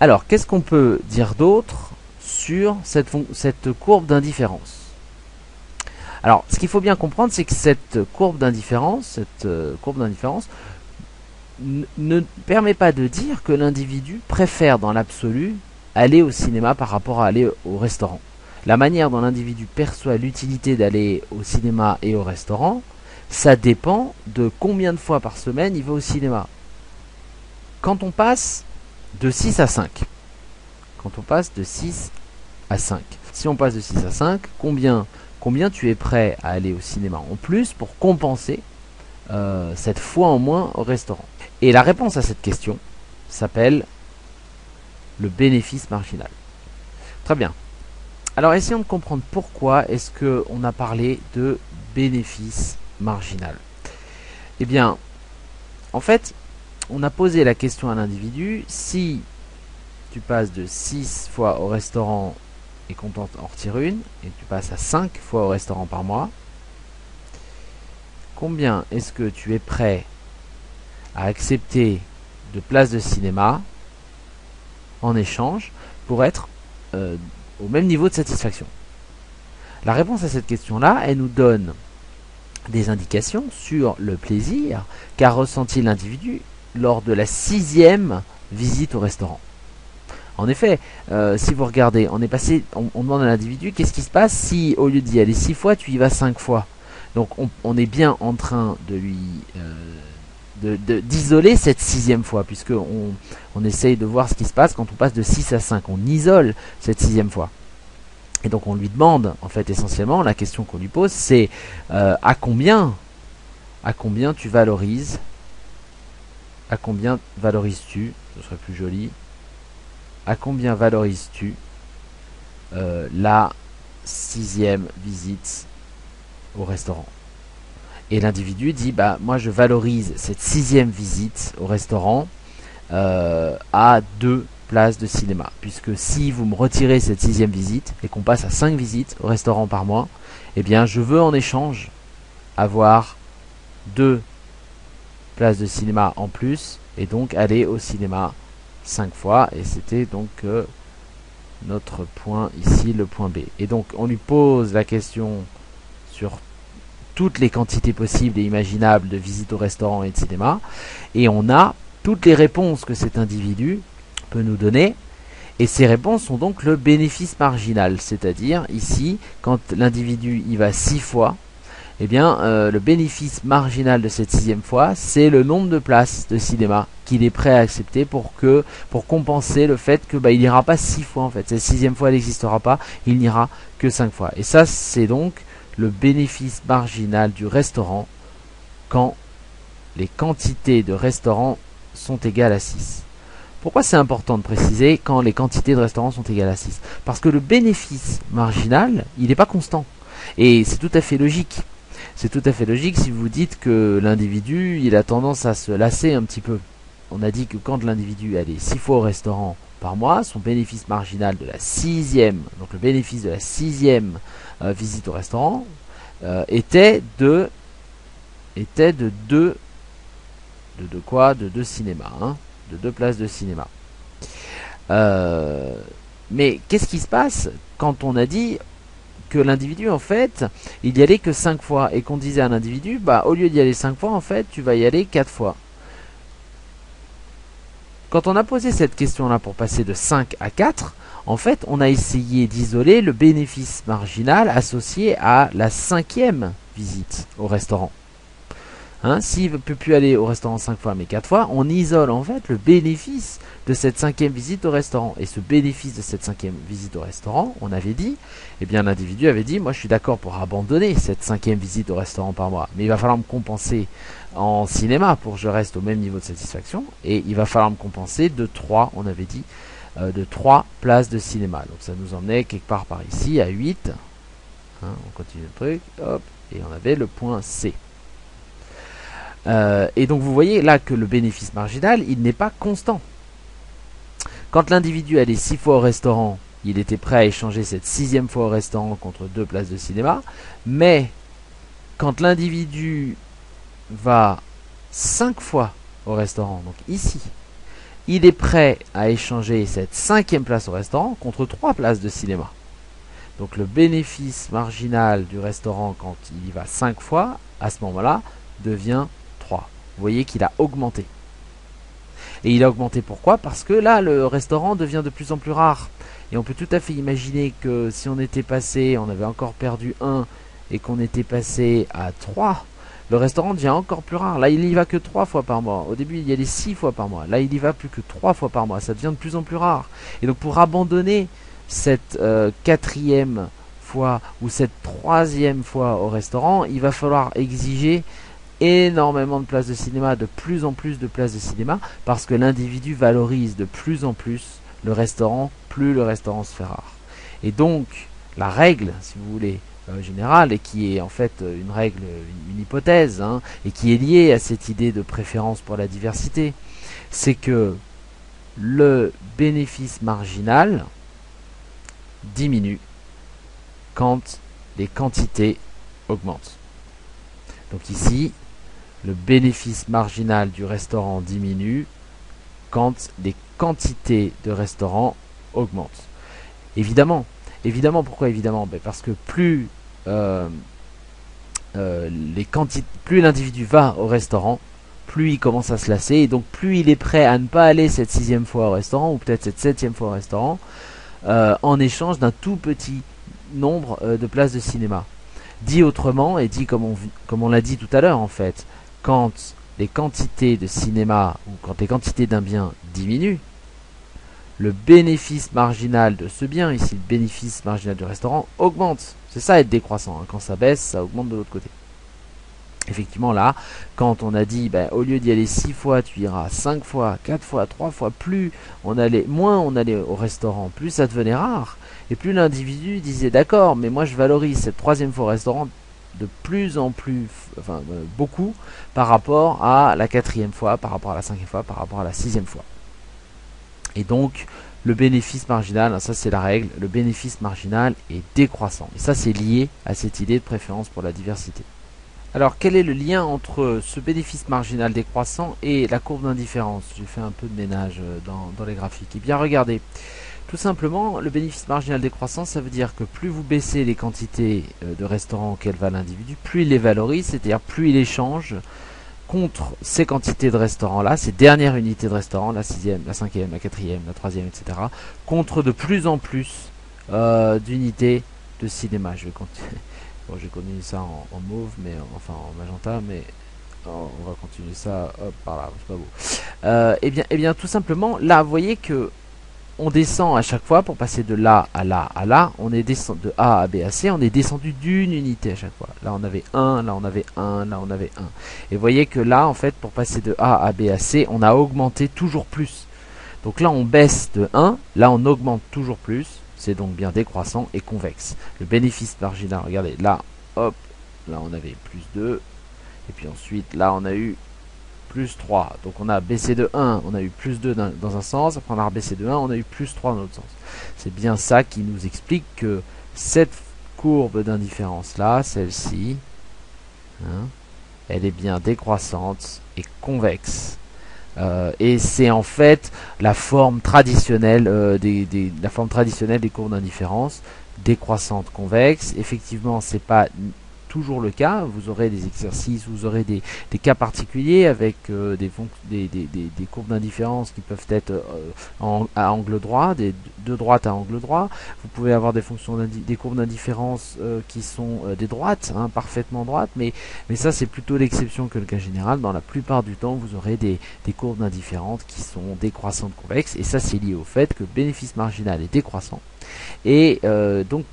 Alors, qu'est-ce qu'on peut dire d'autre sur cette courbe d'indifférence? Alors, ce qu'il faut bien comprendre, c'est que cette courbe d'indifférence, ne permet pas de dire que l'individu préfère dans l'absolu aller au cinéma par rapport à aller au restaurant. La manière dont l'individu perçoit l'utilité d'aller au cinéma et au restaurant, ça dépend de combien de fois par semaine il va au cinéma. Quand on passe de 6 à 5, si on passe de 6 à 5, combien tu es prêt à aller au cinéma en plus pour compenser cette fois en moins au restaurant? Et la réponse à cette question s'appelle le bénéfice marginal. Très bien. Alors essayons de comprendre pourquoi est-ce qu'on a parlé de bénéfice marginal. Eh bien, en fait, on a posé la question à l'individu: si tu passes de 6 fois au restaurant et qu'on t'en retire une, et tu passes à 5 fois au restaurant par mois, combien est-ce que tu es prêt à accepter de places de cinéma en échange pour être au même niveau de satisfaction? La réponse à cette question-là, elle nous donne des indications sur le plaisir qu'a ressenti l'individu lors de la 6e visite au restaurant. En effet, si vous regardez, on demande à l'individu qu'est-ce qui se passe si au lieu d'y aller 6 fois, tu y vas 5 fois. Donc on est bien en train de lui d'isoler cette 6e fois, puisque on essaye de voir ce qui se passe quand on passe de 6 à 5. On isole cette 6e fois. Et donc on lui demande, en fait, essentiellement, la question qu'on lui pose, c'est à combien tu valorises, à combien valorises-tu, ce serait plus joli, à combien valorises-tu la 6e visite au restaurant? Et l'individu dit, bah moi je valorise cette 6e visite au restaurant à 2 places de cinéma, puisque si vous me retirez cette 6e visite et qu'on passe à 5 visites au restaurant par mois, eh bien je veux en échange avoir 2 places de cinéma en plus, et donc aller au cinéma 5 fois, et c'était donc notre point ici, le point B. Et donc on lui pose la question sur toutes les quantités possibles et imaginables de visites au restaurant et de cinéma, et on a toutes les réponses que cet individu peut nous donner, et ces réponses sont donc le bénéfice marginal, c'est-à-dire ici, quand l'individu y va 6 fois, eh bien le bénéfice marginal de cette 6e fois, c'est le nombre de places de cinéma qu'il est prêt à accepter pour compenser le fait que il n'ira pas 6 fois en fait. Cette 6e fois elle n'existera pas, il n'ira que 5 fois. Et ça c'est donc le bénéfice marginal du restaurant quand les quantités de restaurants sont égales à 6. Pourquoi c'est important de préciser quand les quantités de restaurants sont égales à 6? Parce que le bénéfice marginal, il n'est pas constant. Et c'est tout à fait logique. C'est tout à fait logique si vous dites que l'individu, il a tendance à se lasser un petit peu. On a dit que quand l'individu allait 6 fois au restaurant par mois, son bénéfice marginal de la 6e, donc le bénéfice de la 6e visite au restaurant, était de 2 cinémas, hein, de 2 places de cinéma. Mais qu'est-ce qui se passe quand on a dit que l'individu, en fait, il y allait que 5 fois, et qu'on disait à l'individu, au lieu d'y aller 5 fois, en fait, tu vas y aller 4 fois. Quand on a posé cette question-là pour passer de 5 à 4, en fait, on a essayé d'isoler le bénéfice marginal associé à la 5e visite au restaurant. S'il ne peut plus aller au restaurant 5 fois mais 4 fois, on isole en fait le bénéfice de cette 5e visite au restaurant. Et ce bénéfice de cette 5e visite au restaurant, on avait dit, eh bien l'individu avait dit, moi je suis d'accord pour abandonner cette 5e visite au restaurant par mois, mais il va falloir me compenser en cinéma pour que je reste au même niveau de satisfaction, et il va falloir me compenser de 3, on avait dit, de 3 places de cinéma. Donc ça nous emmenait quelque part par ici à 8. On continue le truc, hop, et on avait le point C. Et donc vous voyez là que le bénéfice marginal, il n'est pas constant. Quand l'individu allait 6 fois au restaurant, il était prêt à échanger cette 6e fois au restaurant contre 2 places de cinéma. Mais quand l'individu va 5 fois au restaurant, donc ici, il est prêt à échanger cette 5e place au restaurant contre 3 places de cinéma. Donc le bénéfice marginal du restaurant quand il y va 5 fois, à ce moment-là, devient 3. Vous voyez qu'il a augmenté. Et il a augmenté pourquoi? Parce que là, le restaurant devient de plus en plus rare. Et on peut tout à fait imaginer que si on était passé, on avait encore perdu 1 et qu'on était passé à 3, le restaurant devient encore plus rare. Là, il y va que 3 fois par mois. Au début, il y allait 6 fois par mois. Là, il y va plus que 3 fois par mois. Ça devient de plus en plus rare. Et donc, pour abandonner cette 4e fois ou cette 3e fois au restaurant, il va falloir exiger énormément de places de cinéma, de plus en plus de places de cinéma, parce que l'individu valorise de plus en plus le restaurant, plus le restaurant se fait rare. Et donc, la règle, si vous voulez, générale, et qui est en fait une règle, une hypothèse, hein, et qui est liée à cette idée de préférence pour la diversité, c'est que le bénéfice marginal diminue quand les quantités augmentent. Donc ici, le bénéfice marginal du restaurant diminue quand les quantités de restaurants augmentent. Évidemment, pourquoi évidemment? Parce que plus plus l'individu va au restaurant, plus il commence à se lasser, et donc plus il est prêt à ne pas aller cette 6e fois au restaurant, ou peut-être cette 7e fois au restaurant, en échange d'un tout petit nombre de places de cinéma. Dit autrement, et dit comme on l'a dit tout à l'heure en fait, quand les quantités de cinéma ou quand les quantités d'un bien diminuent, le bénéfice marginal de ce bien, ici le bénéfice marginal du restaurant, augmente. C'est ça être décroissant, hein. Quand ça baisse, ça augmente de l'autre côté. Effectivement là, quand on a dit au lieu d'y aller 6 fois, tu iras 5 fois, 4 fois, 3 fois, moins on allait au restaurant, plus ça devenait rare. Et plus l'individu disait d'accord, mais moi je valorise cette 3e fois au restaurant de plus en plus, beaucoup, par rapport à la 4e fois, par rapport à la 5e fois, par rapport à la 6e fois. Et donc, le bénéfice marginal, ça c'est la règle, le bénéfice marginal est décroissant. Et ça c'est lié à cette idée de préférence pour la diversité. Alors, quel est le lien entre ce bénéfice marginal décroissant et la courbe d'indifférence? J'ai fait un peu de ménage dans les graphiques. Eh bien, regardez. Tout simplement, le bénéfice marginal décroissant, ça veut dire que plus vous baissez les quantités de restaurants auxquels va l'individu, plus il les valorise, c'est-à-dire plus il échange contre ces quantités de restaurants-là, ces dernières unités de restaurants, la 6e, la 5e, la 4e, la 3e, etc., contre de plus en plus d'unités de cinéma. Je vais continuer. Bon, j'ai continué ça en mauve, mais enfin en magenta, mais on va continuer ça par là, c'est pas beau. Eh bien, tout simplement, là, vous voyez que on descend à chaque fois pour passer de là à là à là. On est descendu de A à B à C, on est descendu d'une unité à chaque fois. Là, on avait 1, là, on avait 1, là, on avait 1. Et vous voyez que là, en fait, pour passer de A à B à C, on a augmenté toujours plus. Donc là, on baisse de 1, là, on augmente toujours plus. C'est donc bien décroissant et convexe. Le bénéfice marginal, regardez, là, hop, là on avait plus 2. Et puis ensuite, là on a eu plus 3. Donc on a baissé de 1, on a eu plus 2 dans un sens. Après on a rebaissé de 1, on a eu plus 3 dans l'autre sens. C'est bien ça qui nous explique que cette courbe d'indifférence là, celle-ci, hein, elle est bien décroissante et convexe. Et c'est en fait la forme traditionnelle des courbes d'indifférence, décroissante convexe. Effectivement, c'est pas toujours le cas. Vous aurez des exercices, vous aurez des cas particuliers avec des courbes d'indifférence qui peuvent être à angle droit, de droite à angle droit. Vous pouvez avoir des courbes d'indifférence qui sont des droites, hein, parfaitement droites, mais ça c'est plutôt l'exception que le cas général. Dans la plupart du temps, vous aurez des courbes d'indifférence qui sont décroissantes convexes, et ça c'est lié au fait que le bénéfice marginal est décroissant, et donc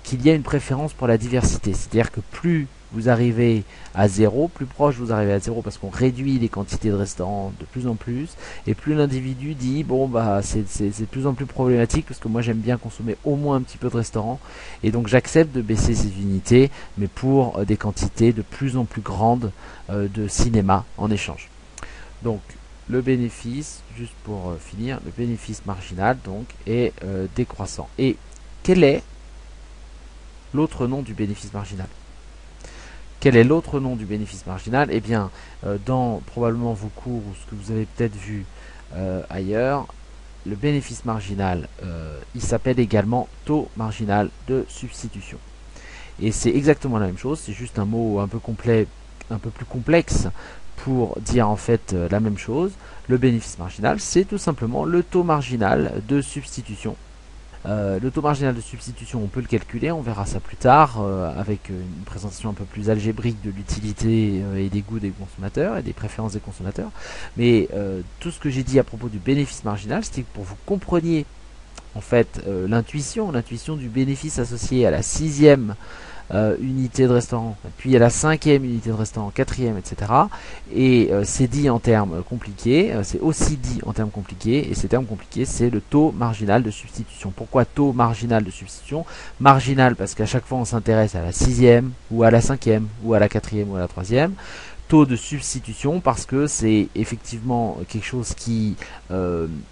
qu'il y a une préférence pour la diversité, c'est-à-dire que plus vous arrivez à 0, plus proche vous arrivez à 0 parce qu'on réduit les quantités de restaurants de plus en plus, et plus l'individu dit bon c'est de plus en plus problématique parce que moi j'aime bien consommer au moins un petit peu de restaurants, et donc j'accepte de baisser ces unités, mais pour des quantités de plus en plus grandes de cinéma en échange. Donc le bénéfice, juste pour finir, le bénéfice marginal donc est décroissant. Et quel est l'autre nom du bénéfice marginal? Quel est l'autre nom du bénéfice marginal? Eh bien, dans probablement vos cours, ou ce que vous avez peut-être vu ailleurs, le bénéfice marginal, il s'appelle également taux marginal de substitution. Et c'est exactement la même chose, c'est juste un mot un peu complet, un peu plus complexe pour dire en fait la même chose. Le bénéfice marginal, c'est tout simplement le taux marginal de substitution. Le taux marginal de substitution, on peut le calculer, on verra ça plus tard, avec une présentation un peu plus algébrique de l'utilité et des goûts des consommateurs et des préférences des consommateurs. Mais tout ce que j'ai dit à propos du bénéfice marginal, c'était que pour vous compreniez en fait l'intuition du bénéfice associé à la sixième unité de restaurant, puis à la cinquième unité de restaurant, quatrième, etc. Et c'est dit en termes compliqués, c'est aussi dit en termes compliqués, et ces termes compliqués, c'est le taux marginal de substitution. Pourquoi taux marginal de substitution? Marginal parce qu'à chaque fois on s'intéresse à la sixième, ou à la cinquième, ou à la quatrième, ou à la troisième. Taux de substitution parce que c'est effectivement quelque chose qui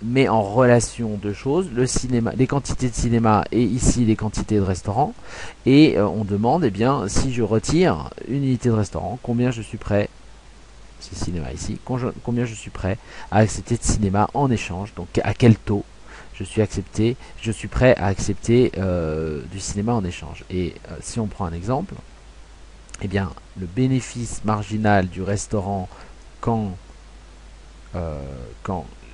met en relation deux choses, le cinéma, les quantités de cinéma et ici les quantités de restaurant, et on demande eh bien si je retire une unité de restaurant, combien je suis prêt, c'est cinéma ici, combien je suis prêt à accepter de cinéma en échange, donc à quel taux je suis prêt à accepter du cinéma en échange. Et si on prend un exemple, eh bien, le bénéfice marginal du restaurant quand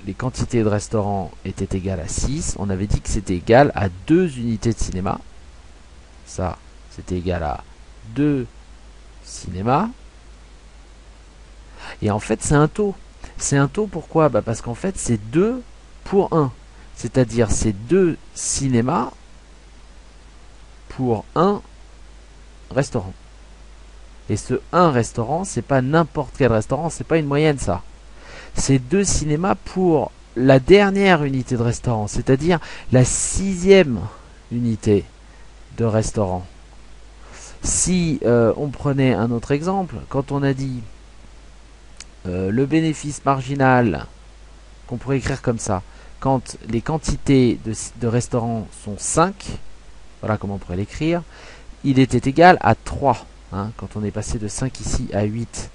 les quantités de restaurant étaient égales à 6, on avait dit que c'était égal à 2 unités de cinéma. Ça, c'était égal à 2 cinémas. Et en fait, c'est un taux. C'est un taux pourquoi? Parce qu'en fait, c'est 2 pour 1. C'est-à-dire, c'est 2 cinémas pour 1 restaurant. Et ce 1 restaurant, c'est pas n'importe quel restaurant, c'est pas une moyenne ça. C'est 2 cinémas pour la dernière unité de restaurant, c'est-à-dire la sixième unité de restaurant. Si on prenait un autre exemple, quand on a dit le bénéfice marginal, qu'on pourrait écrire comme ça, quand les quantités de restaurants sont 5, voilà comment on pourrait l'écrire, il était égal à 3. Hein, quand on est passé de 5 ici à 8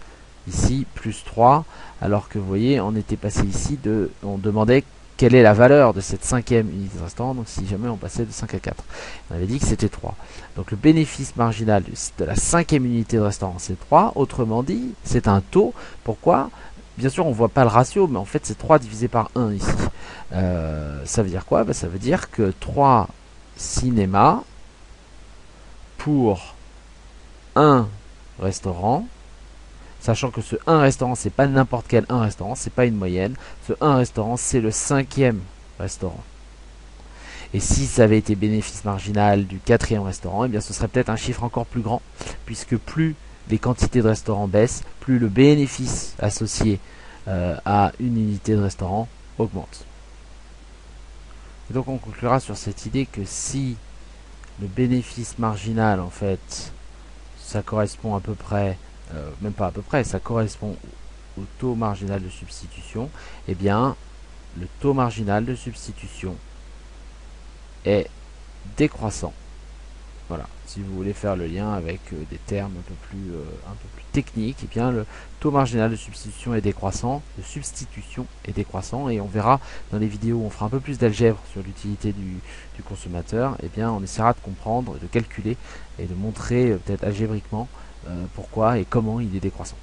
ici, plus 3, alors que vous voyez, on était passé ici on demandait quelle est la valeur de cette cinquième unité de restaurant, donc si jamais on passait de 5 à 4. On avait dit que c'était 3. Donc le bénéfice marginal de la cinquième unité de restaurant, c'est 3. Autrement dit, c'est un taux. Pourquoi? Bien sûr, on ne voit pas le ratio, mais en fait, c'est 3 divisé par 1 ici. Ça veut dire quoi? Ça veut dire que 3 cinémas pour 1 restaurant, sachant que ce 1 restaurant, c'est pas n'importe quel 1 restaurant, c'est pas une moyenne. Ce 1 restaurant, c'est le cinquième restaurant. Et si ça avait été bénéfice marginal du quatrième restaurant, eh bien ce serait peut-être un chiffre encore plus grand, puisque plus les quantités de restaurants baissent, plus le bénéfice associé à une unité de restaurant augmente. Et donc on conclura sur cette idée que si le bénéfice marginal, en fait, ça correspond à peu près, même pas à peu près, ça correspond au taux marginal de substitution, eh bien, le taux marginal de substitution est décroissant. Voilà, si vous voulez faire le lien avec des termes un peu plus techniques, eh bien, le taux marginal de substitution est décroissant, et on verra dans les vidéos où on fera un peu plus d'algèbre sur l'utilité du consommateur, eh bien, on essaiera de comprendre, de calculer et de montrer peut-être algébriquement pourquoi et comment il est décroissant.